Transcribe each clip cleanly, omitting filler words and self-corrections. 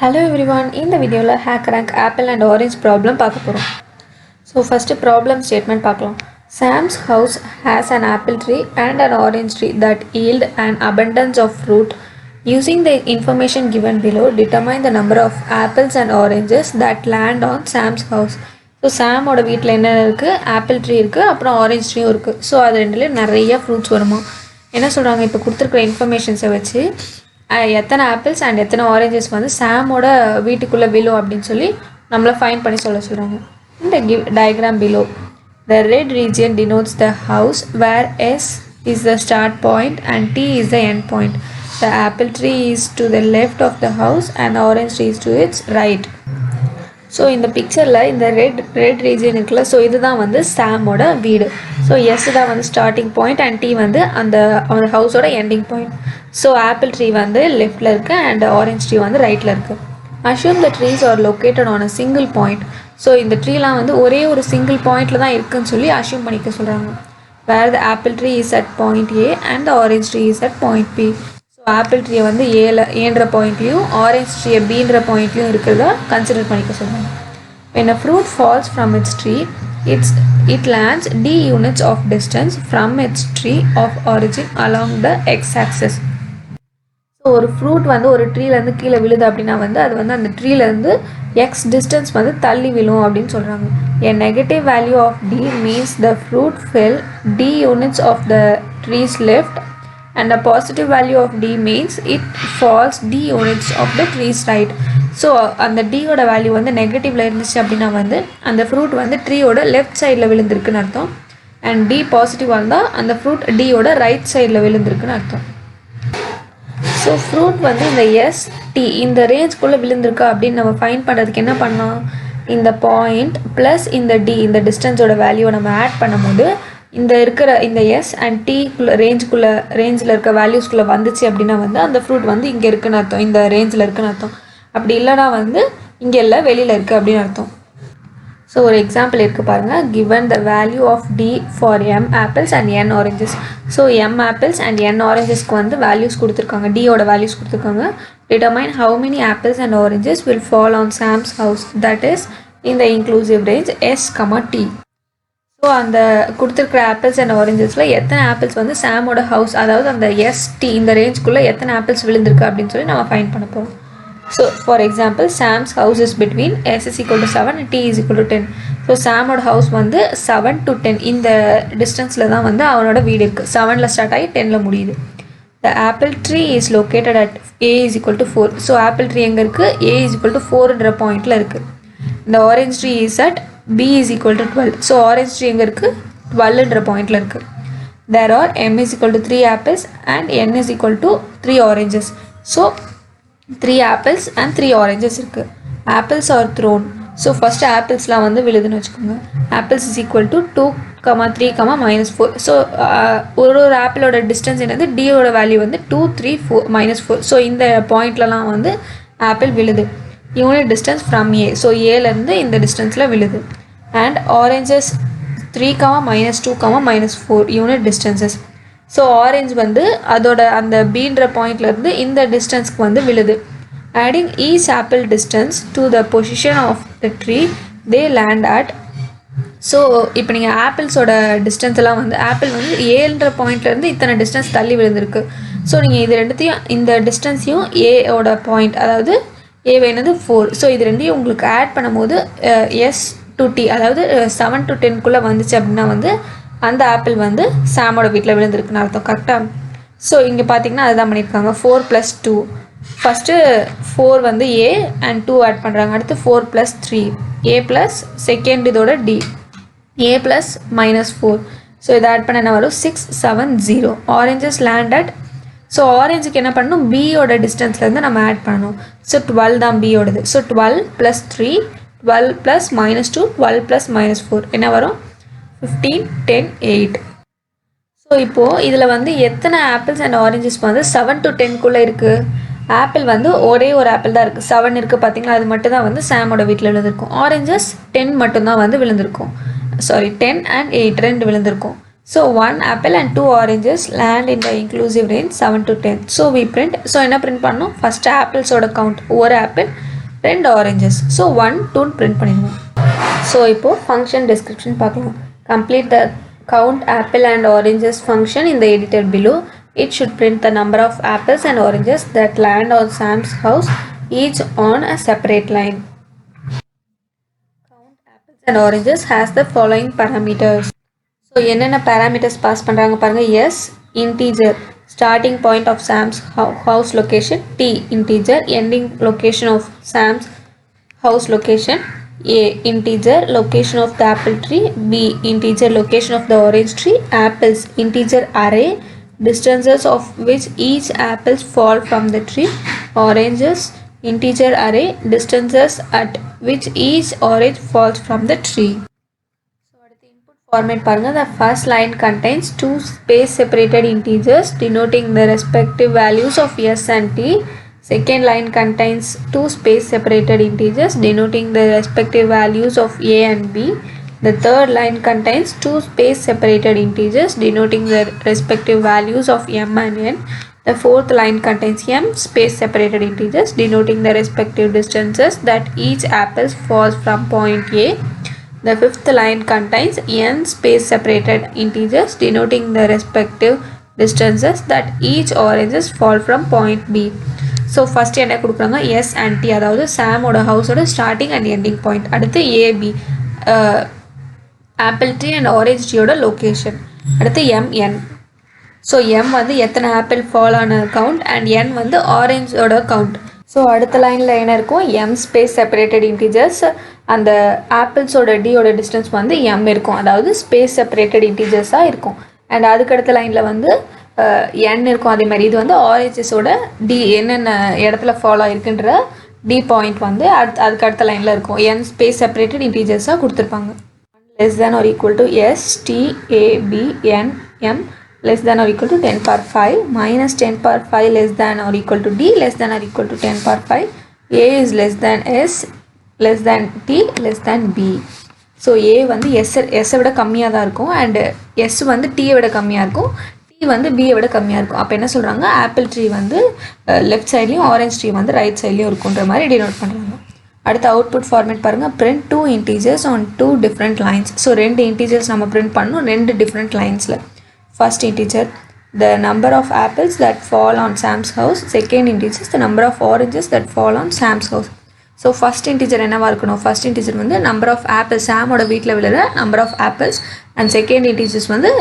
Hello everyone, in the video la hack rank apple and orange problem பார்க்க போறோம். So first problem statement பார்க்கலாம். Sam's house has an apple tree and an orange tree that yield an abundance of fruit. Using the information given below, determine the number of apples and oranges that land on Sam's house. So சாமோட வீட்டில் என்ன இருக்குது, apple tree இருக்குது, அப்புறம் orange ட்ரீயும் இருக்குது. So அது ரெண்டுலேயும் நிறைய ஃப்ரூட்ஸ் வருமா. என்ன சொல்கிறாங்க, இப்போ கொடுத்துருக்குற இன்ஃபர்மேஷன்ஸை வச்சு எத்தனை ஆப்பிள்ஸ் அண்ட் எத்தனை ஆரஞ்சஸ் வந்து சாமோட வீட்டுக்குள்ளே விழும் அப்படின்னு சொல்லி நம்மளை ஃபைன் பண்ணி சொல்கிறாங்க. இந்த diagram below the red region denotes the house where S is the start point and T is the end point. The apple tree is to the left of the house and orange tree is to its right. So இந்த பிக்சரில் இந்த red region இருக்குல்ல, so இதுதான் வந்து சாமோட வீடு. So S தான் வந்து starting point and T வந்து அந்த ஹவுஸோட ending point. So apple tree வந்து லெஃப்டில் இருக்குது அண்ட் ஆரஞ்ச் ட்ரீ வந்து ரைட்டில் இருக்குது. Assume the trees are located on a single point. So இந்த ட்ரீலாம் வந்து ஒரே ஒரு சிங்கிள் பாயிண்டில் தான் இருக்குதுன்னு சொல்லி அஷ்யூம் பண்ணிக்க சொல்கிறாங்க. Where the apple tree is at point A and orange tree is at point B. So apple ட்ரீயை வந்து ஏன்ற பாயிண்ட்லையும் ஆரஞ்ச் ட்ரீயை பீன்ற பாயிண்ட்லையும் இருக்கிறதா கன்சிடர் பண்ணிக்க சொல்கிறாங்க. When a fruit falls from its tree, it lands d units of distance from its tree of origin along the x-axis. So ஒரு fruit வந்து ஒரு ட்ரீலேருந்து கீழே விழுது அப்படின்னா வந்து அது வந்து அந்த ட்ரீலேருந்து எக்ஸ் டிஸ்டன்ஸ் வந்து தள்ளி விழும் அப்படின்னு சொல்கிறாங்க. A negative value of d means the fruit fell d units of the tree's left and a positive value of d means it falls d units of the tree's right. So அந்த டீயோட value வந்து நெகட்டிவில் இருந்துச்சு அப்படின்னா வந்து அந்த fruit வந்து ட்ரீயோட left சைடில் விழுந்திருக்குன்னு அர்த்தம். And D பாசிட்டிவாக இருந்தால் அந்த ஃப்ரூட் டியோட ரைட் சைடில் விழுந்திருக்குன்னு அர்த்தம். ஸோ ஃப்ரூட் வந்து இந்த எஸ் டி இந்த ரேஞ்ச்குள்ளே விழுந்திருக்கா அப்படின்னு நம்ம ஃபைன் பண்ணுறதுக்கு என்ன பண்ணலாம், இந்த பாயிண்ட் ப்ளஸ் இந்த டி இந்த டிஸ்டன்ஸோட வேல்யூவை நம்ம ஆட் பண்ணும்போது இந்த இருக்கிற இந்த எஸ் அண்ட் டீக்குள்ளே ரேஞ்சில் இருக்க வேல்யூஸ்குள்ளே வந்துச்சு அப்படின்னா வந்து அந்த ஃப்ரூட் வந்து இங்கே இருக்குன்னு அர்த்தம், இந்த ரேஞ்சில் இருக்குன்னு அர்த்தம். அப்படி இல்லைனா வந்து இங்கே இல்லை வெளியில் இருக்குது அப்படின்னு அர்த்தம். ஸோ ஒரு எக்ஸாம்பிள் இருக்குது பாருங்கள். Given the value of T for M apples and N oranges. So M apples and N ஆரஞ்சஸ்க்கு வந்து வேல்யூஸ் கொடுத்துருக்காங்க, டியோட வேல்யூஸ் கொடுத்துருக்காங்க. Determine how many apples and oranges will fall on Sam's house that is in the inclusive range S comma T. So அந்த கொடுத்துருக்குற apples and ஆரஞ்சஸில் எத்தனை apples வந்து சாமோட house அதாவது அந்த எஸ்டி இந்த ரேஞ்சுக்குள்ளே எத்தனை ஆப்பிள்ஸ் விழுந்திருக்கு அப்படின்னு சொல்லி நம்ம ஃபைன் பண்ண போகிறோம். So for example, Sam's house is between s is equal to 7 and t is equal to 10. So Samோட house வந்து 7 to 10 இந்த டிஸ்டன்ஸில் தான் வந்து அவனோட வீடு இருக்குது. 7ல் ஸ்டார்ட் ஆகி 10ல் முடியுது. The apple tree is located at a is equal to 4. So apple tree எங்கே இருக்குது, a is equal to 4ன்ற பாயிண்டில் இருக்குது. The orange tree is at b is equal to 12. So orange tree எங்கே இருக்குது, 12ன்ற பாயிண்டில் இருக்குது. There are m is equal to 3 apples and n is equal to 3 oranges. So 3 apples and 3 oranges இருக்குது. apples are thrown. So first ஆப்பிள்ஸ்லாம் வந்து விழுதுன்னு வச்சுக்கோங்க. apples is equal to 2, 3, -4. So ஒரு ஆப்பிளோட டிஸ்டன்ஸ் என்னது, டியோட வேல்யூ வந்து 2, 3, 4, -4. ஸோ இந்த பாயிண்ட்லலாம் வந்து ஆப்பிள் விழுது. Unit distance from A. So ஏலேருந்து இந்த டிஸ்டன்ஸில் விழுது. And oranges 3, -2, -4 unit distances. So orange வந்து அதோட அந்த பீன்ற பாயிண்ட்லேருந்து இந்த டிஸ்டன்ஸ்க்கு வந்து விழுது. Adding each apple distance to the position of the tree they land at. So இப்போ நீங்கள் ஆப்பிள்ஸோட டிஸ்டன்ஸ் எல்லாம் வந்து ஆப்பிள் வந்து ஏன்ற பாயிண்ட்லேருந்து இத்தனை டிஸ்டன்ஸ் தள்ளி விழுந்திருக்கு. ஸோ நீங்கள் இது ரெண்டுத்தையும் இந்த டிஸ்டன்ஸையும் ஏவோட பாயிண்ட் அதாவது ஏ வேணுது 4. ஸோ இது ரெண்டையும் உங்களுக்கு ஆட் பண்ணும்போது எஸ் டு டி அதாவது 7 to 10க்குள்ளே வந்துச்சு அப்படின்னா வந்து அந்த ஆப்பிள் வந்து சாமோட வீட்டில் விழுந்திருக்குன்னு அர்த்தம். கரெக்டாக. ஸோ இங்கே பார்த்தீங்கன்னா அதுதான் பண்ணியிருக்காங்க. 4 + 2. ஃபஸ்ட்டு 4 வந்து ஏ அண்ட் 2 ஆட் பண்ணுறாங்க. அடுத்து 4 + 3 ஏ ப்ளஸ் செகண்ட் இதோட டி ஏ ப்ளஸ் -4. ஸோ இதை ஆட் பண்ண என்ன வரும், 6, 7, 0. Oranges land at. ஸோ ஆரஞ்சுக்கு என்ன பண்ணணும், பியோட டிஸ்டன்ஸ்லேருந்து நம்ம ஆட் பண்ணணும். ஸோ 12 தான் பியோடது. ஸோ 12 + 3 12 + -2 12 + -4 என்ன வரும், 15, 10, 8. ஸோ இப்போது இதில் வந்து எத்தனை ஆப்பிள்ஸ் அண்ட் ஆரஞ்சஸ் வந்து 7 to 10க்குள்ளே இருக்குது. ஆப்பிள் வந்து ஒரே ஒரு ஆப்பிள் தான் இருக்குது, 7 இருக்குது பார்த்தீங்களா, அது மட்டும் தான் வந்து சாமோட வீட்டில் விழுந்திருக்கும். ஆரஞ்சஸ் 10 மட்டும்தான் வந்து விழுந்திருக்கும். 10 and 8 2 விழுந்திருக்கும். So 1 apple and 2 oranges land in the inclusive range 7 to 10. So we print. So என்ன பிரிண்ட் பண்ணணும், ஃபஸ்ட்டு ஆப்பிள்ஸோட கவுண்ட் ஒரு ஆப்பிள் ரெண்டு ஆரஞ்சஸ். ஸோ 1 2 பிரிண்ட் பண்ணிடுவோம். ஸோ இப்போது ஃபங்க்ஷன் டிஸ்கிரிப்ஷன் பார்க்கலாம். Complete the count apple and oranges function in the editor below. It should print the number of apples and oranges that land on Sam's house, each on a separate line. Count apples and oranges has the following parameters. So என்னென்ன parameters pass பண்ணுறாங்க பாருங்கள். S integer starting point of Sam's house location, T integer ending location of Sam's house location, A integer location of the apple tree, B integer location of the orange tree, apples integer array distances of which each apples fall from the tree, oranges integer array distances at which each orange falls from the tree. So அடுத்து input format பாருங்க. The first line contains two space separated integers denoting the respective values of S and T. Second line contains two space separated integers denoting the respective values of A and B. The third line contains two space separated integers denoting the respective values of M and N. The fourth line contains M space separated integers denoting the respective distances that each apple falls from point A. The fifth line contains N space separated integers denoting the respective distances that each oranges fall from point B. So first என்ன கொடுக்குறாங்க, S and T, அதாவது சாமோட ஹவுஸோட starting and ending point. அடுத்து A B apple tree and orange ட்ரீயோட location. அடுத்து M N. So M வந்து எத்தனை ஆப்பிள் ஃபால் ஆன கவுண்ட் அண்ட் என் வந்து ஆரஞ்சோட கவுண்ட். ஸோ அடுத்த லைனில் என்ன இருக்கும், எம் ஸ்பேஸ் செப்பரேட்டட் இன்டீஜர்ஸ், அந்த ஆப்பிள்ஸோட டியோட டிஸ்டன்ஸ் வந்து எம் இருக்கும், அதாவது ஸ்பேஸ் செப்பரேட்டட் இன்டீஜர்ஸாக இருக்கும். அண்ட் அதுக்கடுத்த லைனில் வந்து என் இருக்கும். அதே மாதிரி இது வந்து ஆரஞ்சஸோட டி என்னென்ன இடத்துல ஃபாலோ ஆகிருக்குன்ற டி பாயிண்ட் வந்து அதுக்கு அடுத்த லைனில் இருக்கும். என் ஸ்பேஸ் செப்பரேட்டட் இன்டீஜர்ஸாக கொடுத்துருப்பாங்க. Less than or equal to S T A B N M less than or equal to 10 power 5 minus 10 power 5 less than or equal to d less than or equal to 10 power 5. A is less than s less than t less than b. So A வந்து எஸ்ஸை விட கம்மியாக தான் இருக்கும் and S வந்து டீயை விட கம்மியாக இருக்கும், டி வந்து பியை விட கம்மியாக இருக்கும். அப்போ என்ன சொல்கிறாங்க, ஆப்பிள் ட்ரீ வந்து லெஃப்ட் சைட்லேயும் ஆரஞ்ச் ட்ரீ வந்து ரைட் சைட்லேயும் இருக்குன்ற மாதிரி டினோட் பண்ணுறாங்க. அடுத்த அவுட்புட் ஃபார்மேட் பாருங்கள். Print 2 integers on 2 different lines. So 2 integers நம்ம பிரிண்ட் பண்ணணும் 2 different linesல. First integer, the number of apples that fall on Sam's house. Second integer is the number of oranges that fall on Sam's house. So first integer என்னவா இருக்கணும், first integer வந்து number of apples, சாமோட வீட்டில் விழுற number of apples, and second integers வந்து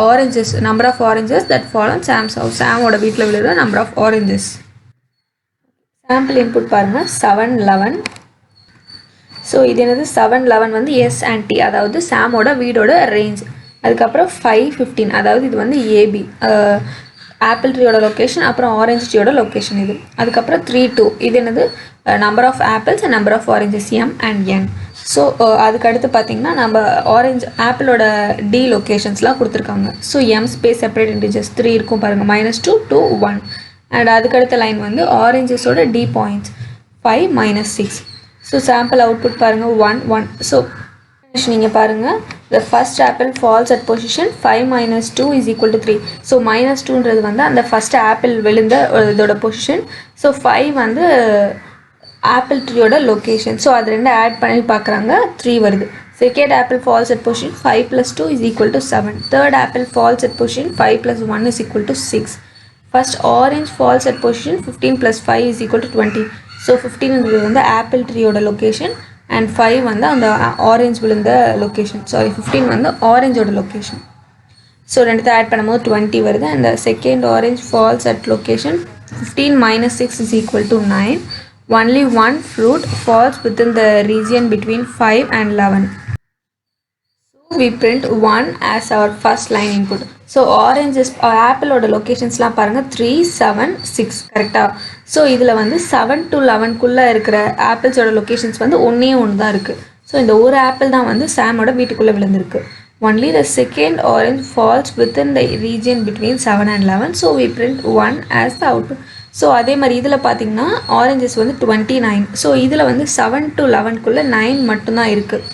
oranges, number of oranges that fall on Sam's house, சாமோட வீட்டில் விழுற number of oranges. Sample input பாருங்க 7 11. So இது என்னது 7 11 வந்து எஸ் அண்ட் டி, அதாவது சாமோட வீடோட ரேஞ்ச். அதுக்கப்புறம் 5 15, அதாவது இது வந்து ஏபி ஆப்பிள் ட்ரீயோட லொக்கேஷன், அப்புறம் ஆரஞ்ச் ட்ரீயோட லொக்கேஷன் இது. அதுக்கப்புறம் 3 2, இது என்னது number of apples and number of oranges M and N. So அதுக்கடுத்து பார்த்திங்கன்னா நம்ம ஆரஞ்ச் ஆப்பிளோட டி லொக்கேஷன்ஸ்லாம் கொடுத்துருக்காங்க. So M space separate integers 3 இருக்கும் பாருங்கள், -2 2 1. அண்ட் அதுக்கடுத்த லைன் வந்து ஆரஞ்சஸோட T points 5 -6. So sample output பாருங்கள் 1 1. ஸோ நீங்கள் பாருங்கள், the first apple falls at position 5 minus 2 is equal to 3. So -2ன்றது வந்து அந்த ஃபஸ்ட் ஆப்பிள் விழுந்த இதோட பொசிஷன். ஸோ 5 வந்து ஆப்பிள் ட்ரீயோட லொக்கேஷன். ஸோ அது ரெண்டு ஆட் பண்ணி பார்க்குறாங்க 3 வருது. Second apple falls at position 5 + 2 is equal to 7. Third apple falls at position 5 + 1 is equal to 6. First orange falls at position 15 + 5 is equal to 20. So 15ன்றது வந்து apple ட்ரீயோட லொக்கேஷன் அண்ட் 5 வந்து அந்த ஆரஞ்ச் விழுந்த லொக்கேஷன். சாரி 15 வந்து ஆரஞ்சோட location. So ரெண்டுத்தை add பண்ணும்போது 20 வருது. And second orange falls at location 15 - 6 is equal to 9. Only one fruit falls within the region between 5 and 11. So we print 1 as our first line input. So oranges ஆப்பிளோட லொக்கேஷன்ஸ்லாம் பாருங்கள் 3 7 6 கரெக்டாக. So இதில் வந்து 7 to 11க்குள்ளே இருக்கிற ஆப்பிள்ஸோட locations வந்து ஒன்றே ஒன்று தான் இருக்குது. ஸோ இந்த ஒரு ஆப்பிள் தான் வந்து சாமோட வீட்டுக்குள்ளே விழுந்திருக்கு. Only the second orange falls within the region between 7 and 11. So we print 1 as the output. So அதே மாதிரி இதில் பார்த்திங்கன்னா ஆரஞ்சஸ் வந்து 29. ஸோ இதில் வந்து 7 to 11க்குள்ளே 9 மட்டும்தான் இருக்குது.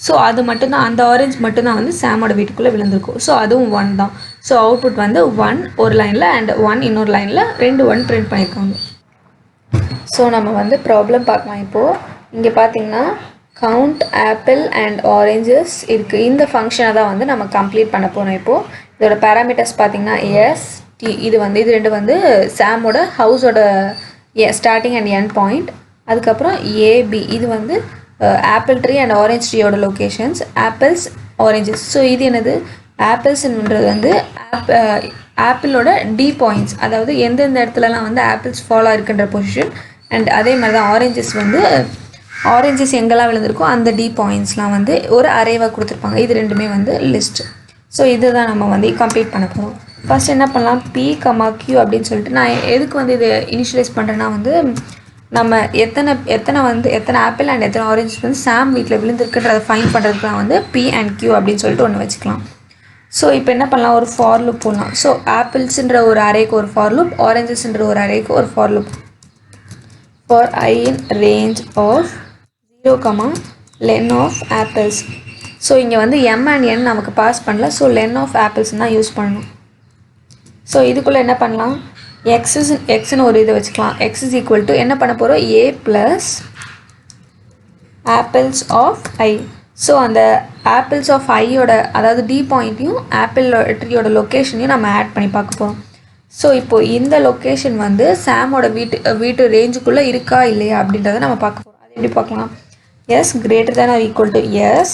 ஸோ அது மட்டும்தான், அந்த ஆரஞ்ச் மட்டும்தான் வந்து சாமோட வீட்டுக்குள்ளே விழுந்திருக்கும். ஸோ அதுவும் 1 தான். ஸோ அவுட்புட் வந்து 1 ஒரு லைனில் அண்ட் 1 இன்னொரு லைனில் 2 1 பிரிண்ட் பண்ணியிருக்காங்க. ஸோ நம்ம வந்து ப்ராப்ளம் பார்க்கலாம் இப்போது. இங்கே பார்த்தீங்கன்னா கவுண்ட் ஆப்பிள் அண்ட் ஆரஞ்சஸ் இருக்குது. இந்த ஃபங்க்ஷனை தான் வந்து நம்ம கம்ப்ளீட் பண்ண போகிறோம் இப்போது. இதோட பேராமீட்டர்ஸ் பார்த்தீங்கன்னா எஸ் டி, இது ரெண்டு வந்து சாமோட ஹவுஸோட ஸ்டார்டிங் அண்ட் எண்ட் பாயிண்ட். அதுக்கப்புறம் ஏபி, இது வந்து ஆப்பிள் ட்ரீ அண்ட் ஆரஞ்ச் ட்ரீயோட லொக்கேஷன்ஸ், ஆப்பிள்ஸ் ஆரஞ்சஸ். ஸோ இது என்னது, ஆப்பிள்ஸ்ன்றது வந்து ஆப்பிளோட டி பாயிண்ட்ஸ், அதாவது எந்தெந்த இடத்துலலாம் வந்து ஆப்பிள்ஸ் ஃபாலோ இருக்குன்ற பொசிஷன். அண்ட் அதே மாதிரி தான் ஆரஞ்சஸ் வந்து ஆரஞ்சஸ் எங்கெல்லாம் விழுந்திருக்கோ அந்த டி பாயிண்ட்ஸ்லாம் வந்து ஒரு அரேவாக கொடுத்துருப்பாங்க. இது ரெண்டுமே வந்து லிஸ்ட். ஸோ இதை தான் நம்ம வந்து கம்ப்ளீட் பண்ண போகிறோம். ஃபர்ஸ்ட் என்ன பண்ணலாம், பி கமா கியூ அப்படின்னு சொல்லிட்டு நான் எதுக்கு வந்து இதை இனிஷியலைஸ் பண்ணுறேன்னா வந்து நம்ம எத்தனை ஆப்பிள் அண்ட் எத்தனை ஆரஞ்சஸ் வந்து சாம் வீட்டில் விழுந்திருக்குன்றதை ஃபைன் பண்ணுறதுக்கு தான் வந்து பி அண்ட் கியூ அப்படின்னு சொல்லிட்டு ஒன்று வச்சுக்கலாம். ஸோ இப்போ என்ன பண்ணலாம், ஒரு ஃபார் லூப் போடலாம். ஸோ ஆப்பிள்ஸுன்ற ஒரு அரேக்கு ஒரு ஃபார் லூப், ஆரஞ்சஸ்ன்ற ஒரு அரேக்கு ஒரு for loop. For I in range of 0, len of apples. So இங்கே வந்து m and n நமக்கு பாஸ் பண்ணல. ஸோ len of apples தான் யூஸ் பண்ணணும். ஸோ இதுக்குள்ளே என்ன பண்ணலாம், எக்ஸ்ன்னு ஒரு இதை வச்சுக்கலாம். x is equal to என்ன பண்ண போகிறோம், a plus apples of I. So அந்த ஆப்பிள்ஸ் ஆஃப் ஐயோட அதாவது டி பாயிண்ட்டையும் ஆப்பிள் ட்ரீயோட லொக்கேஷனையும் நம்ம ஆட் பண்ணி பார்க்க போகிறோம். ஸோ இப்போது இந்த லொக்கேஷன் வந்து சாமோட வீட்டு ரேஞ்சுக்குள்ளே இருக்கா இல்லையா அப்படின்றத நம்ம பார்க்க போகிறோம். அது எப்படி பார்க்கலாம், S greater than or equal to S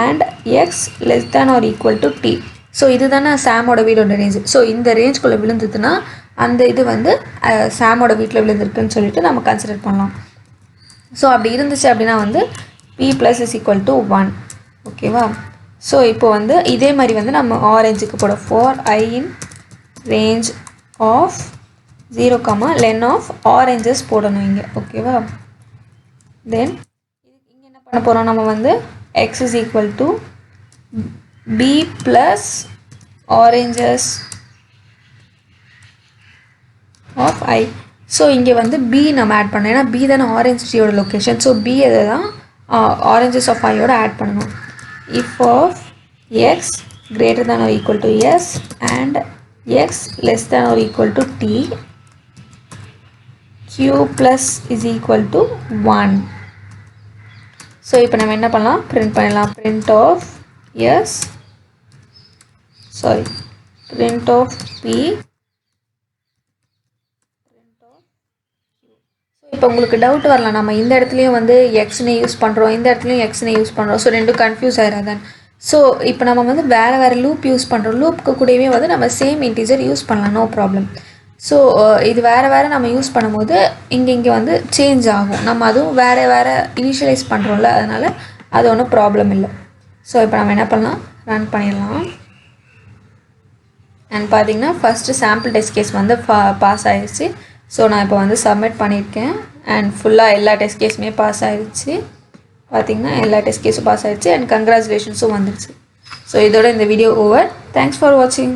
and X less than or equal to T. So இது தானே சாமோட வீடோட ரேஞ்சு. ஸோ இந்த ரேஞ்சுக்குள்ளே விழுந்ததுன்னா அந்த இது வந்து சாமோட வீட்டில் விழுந்திருக்குன்னு சொல்லிட்டு நம்ம கன்சிடர் பண்ணலாம். ஸோ அப்படி இருந்துச்சு அப்படின்னா வந்து p plus is equal to 1. ஓகேவா. ஸோ இப்போ வந்து இதே மாதிரி வந்து நம்ம ஆரஞ்சுக்கு போட for I in range of 0, len of oranges போடணும் இங்கே. ஓகேவா. தென் இங்கே என்ன பண்ண போகிறோம், நம்ம வந்து x is equal to b plus oranges of I. So இங்கே வந்து b நம்ம ஆட் பண்ணோம், ஏன்னா b தானே ஆரஞ்ச் ட்ரீயோட லொக்கேஷன். ஸோ b எதை தான் ஆரஞ்சஸ் ஆஃப் ஐயோட ஆட் பண்ணணும். If of X greater than or equal to S and X less than or equal to T, Q plus is equal to 1. So இப்போ நம்ம என்ன பண்ணலாம், பிரிண்ட் பண்ணலாம். Print of P. இப்போ உங்களுக்கு டவுட் வரலாம், நம்ம இந்த இடத்துலையும் வந்து எக்ஸ்னே யூஸ் பண்ணுறோம், இந்த இடத்துலையும் எக்ஸ்னே யூஸ் பண்ணுறோம். ஸோ ரெண்டும் கன்ஃபியூஸ் ஆகிடாதான். ஸோ இப்போ நம்ம வந்து வேறு லூப் யூஸ் பண்ணுறோம். லூப்புக்கு கூடவே வந்து நம்ம சேம் இன்டீஜர் யூஸ் பண்ணலாம், நோ ப்ராப்ளம். ஸோ இது வேறு நம்ம யூஸ் பண்ணும்போது இங்கே வந்து சேஞ்ச் ஆகும். நம்ம அதுவும் வேறு இனிஷியலைஸ் பண்ணுறோம்ல, அதனால் அது ஒன்றும் ப்ராப்ளம் இல்லை. ஸோ இப்போ நம்ம என்ன பண்ணலாம், ரன் பண்ணிடலாம். அண்ட் பார்த்தீங்கன்னா ஃபஸ்ட்டு சாம்பிள் டெஸ்ட் கேஸ் வந்து பாஸ் ஆகிடுச்சு. ஸோ நான் இப்போ வந்து சப்மிட் பண்ணியிருக்கேன் அண்ட் ஃபுல்லாக எல்லா டெஸ்ட் கேஸுமே பாஸ் ஆகிடுச்சு. பார்த்திங்கன்னா எல்லா டெஸ்ட் கேஸும் பாஸ் ஆகிடுச்சு அண்ட் கங்க்ராச்சுலேஷன்ஸும் வந்துடுச்சு. ஸோ இதோட இந்த வீடியோ ஓவர். தேங்க்ஸ் ஃபார் வாட்சிங்.